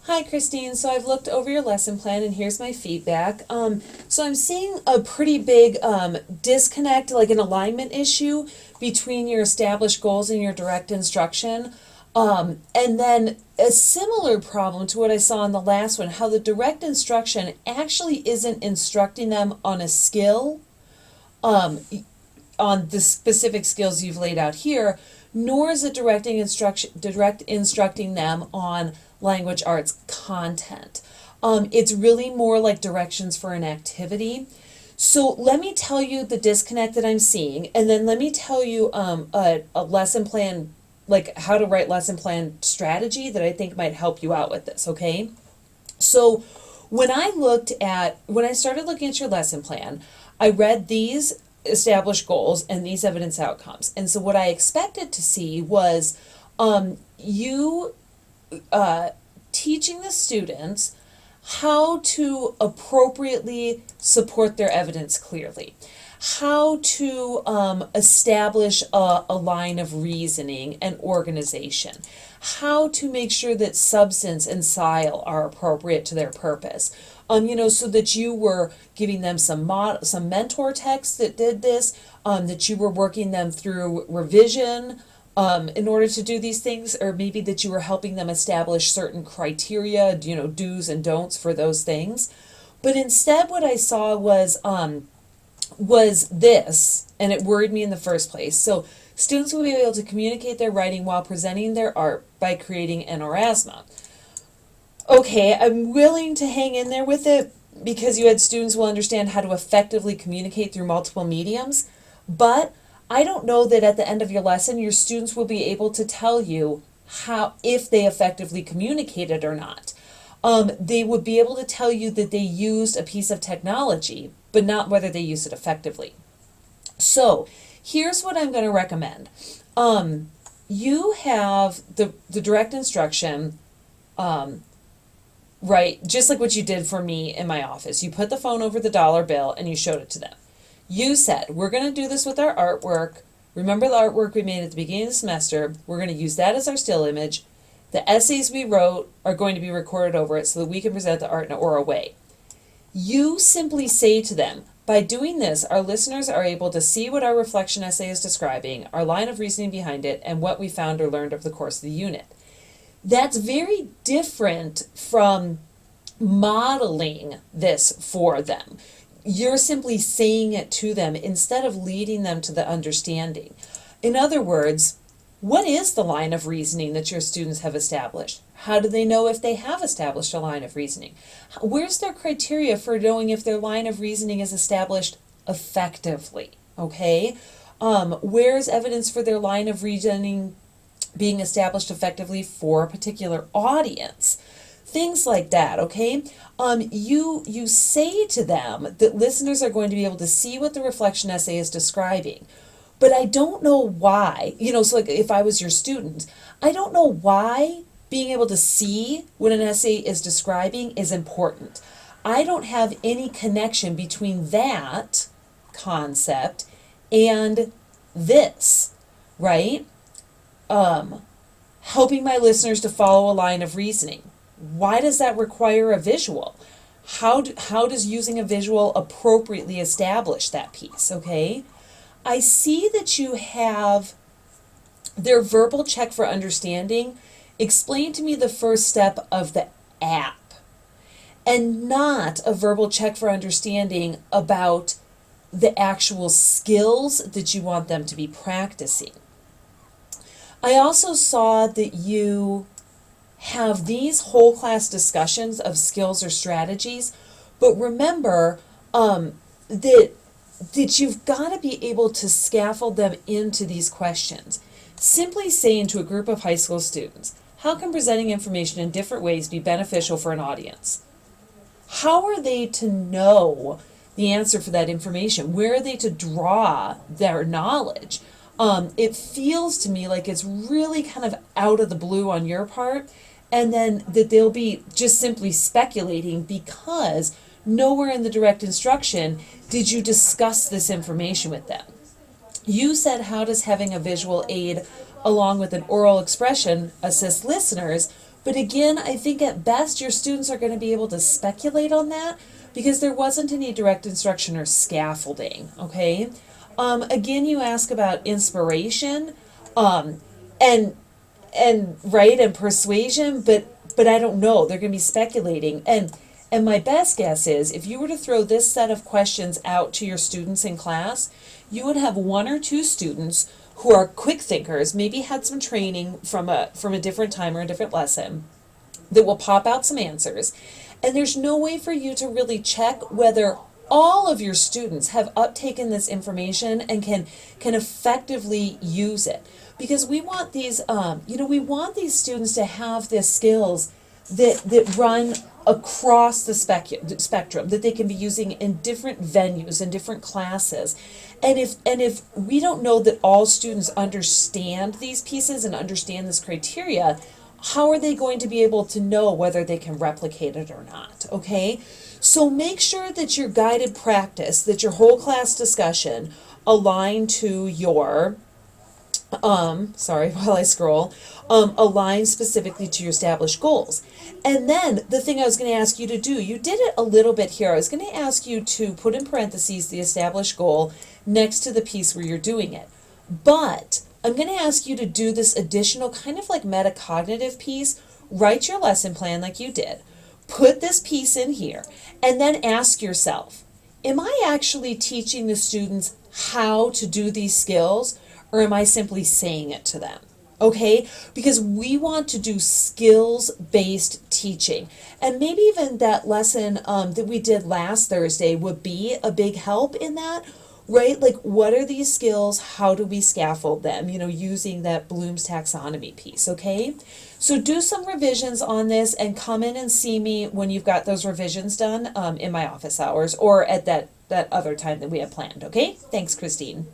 Hi, Christine. So I've looked over your lesson plan and here's my feedback. So I'm seeing a pretty big disconnect, like an alignment issue between your established goals and your direct instruction. And then a similar problem to what I saw in the last one, how the direct instruction actually isn't instructing them on a skill, um, on the specific skills you've laid out here, nor is it direct instructing them on language arts content. It's really more like directions for an activity. So let me tell you the disconnect that I'm seeing, and then let me tell you a lesson plan, like how to write lesson plan strategy that I think might help you out with this, okay? So when I started looking at your lesson plan, I read these established goals and these evidence outcomes. And so what I expected to see was you teaching the students how to appropriately support their evidence clearly, how to establish a line of reasoning and organization, how to make sure that substance and style are appropriate to their purpose. So that you were giving them some mentor texts that did this, that you were working them through revision, in order to do these things, or maybe that you were helping them establish certain criteria, do's and don'ts for those things. But instead, what I saw was this, and it worried me in the first place. So students will be able to communicate their writing while presenting their art by creating an orasma. Okay, I'm willing to hang in there with it because you had students will understand how to effectively communicate through multiple mediums, but I don't know that at the end of your lesson your students will be able to tell you how, if they effectively communicated or not. They would be able to tell you that they used a piece of technology, but not whether they used it effectively. So here's what I'm going to recommend. You have the direct instruction, right, just like what you did for me in my office. You put the phone over the dollar bill and you showed it to them. You said, we're going to do this with our artwork. Remember the artwork we made at the beginning of the semester. We're going to use that as our still image. The essays we wrote are going to be recorded over it so that we can present the art in an oral way. You simply say to them, by doing this, our listeners are able to see what our reflection essay is describing, our line of reasoning behind it, and what we found or learned over the course of the unit. That's very different from modeling this for them. You're simply saying it to them instead of leading them to the understanding. In other words, what is the line of reasoning that your students have established? How do they know if they have established a line of reasoning? Where's their criteria for knowing if their line of reasoning is established effectively? Okay? Where's evidence for their line of reasoning being established effectively for a particular audience? Things like that, okay? You say to them that listeners are going to be able to see what the reflection essay is describing. But I don't know why, so like if I was your student, I don't know why being able to see what an essay is describing is important. I don't have any connection between that concept and this, right? Helping my listeners to follow a line of reasoning. Why does that require a visual? How does using a visual appropriately establish that piece, okay? I see that you have their verbal check for understanding. Explain to me the first step of the app, and not a verbal check for understanding about the actual skills that you want them to be practicing. I also saw that you have these whole class discussions of skills or strategies, but remember that you've got to be able to scaffold them into these questions. Simply saying to a group of high school students, how can presenting information in different ways be beneficial for an audience? How are they to know the answer for that information? Where are they to draw their knowledge? It feels to me like it's really kind of out of the blue on your part, and then that they'll be just simply speculating because nowhere in the direct instruction did you discuss this information with them. You said, how does having a visual aid along with an oral expression assist listeners? But again, I think at best your students are going to be able to speculate on that because there wasn't any direct instruction or scaffolding, okay? Again, you ask about inspiration, um, and right and persuasion, but I don't know. They're going to be speculating, and my best guess is if you were to throw this set of questions out to your students in class, you would have one or two students who are quick thinkers, maybe had some training from a different time or a different lesson, that will pop out some answers. And there's no way for you to really check whether all of your students have uptaken this information and can effectively use it. Because we want these, we want these students to have the skills that run across the spectrum, that they can be using in different venues and different classes. And if we don't know that all students understand these pieces and understand this criteria, how are they going to be able to know whether they can replicate it or not? Okay? So make sure that your guided practice, that your whole class discussion align to your sorry, while I scroll, align specifically to your established goals. And then the thing I was going to ask you to do, you did it a little bit here. I was going to ask you to put in parentheses the established goal next to the piece where you're doing it. But I'm going to ask you to do this additional kind of like metacognitive piece. Write your lesson plan like you did. Put this piece in here and then ask yourself, am I actually teaching the students how to do these skills, or am I simply saying it to them? Okay? Because we want to do skills-based teaching. And maybe even that lesson that we did last Thursday would be a big help in that, right? Like, what are these skills? How do we scaffold them? Using that Bloom's taxonomy piece, okay? So do some revisions on this and come in and see me when you've got those revisions done in my office hours or at that other time that we have planned, okay? Thanks, Christine.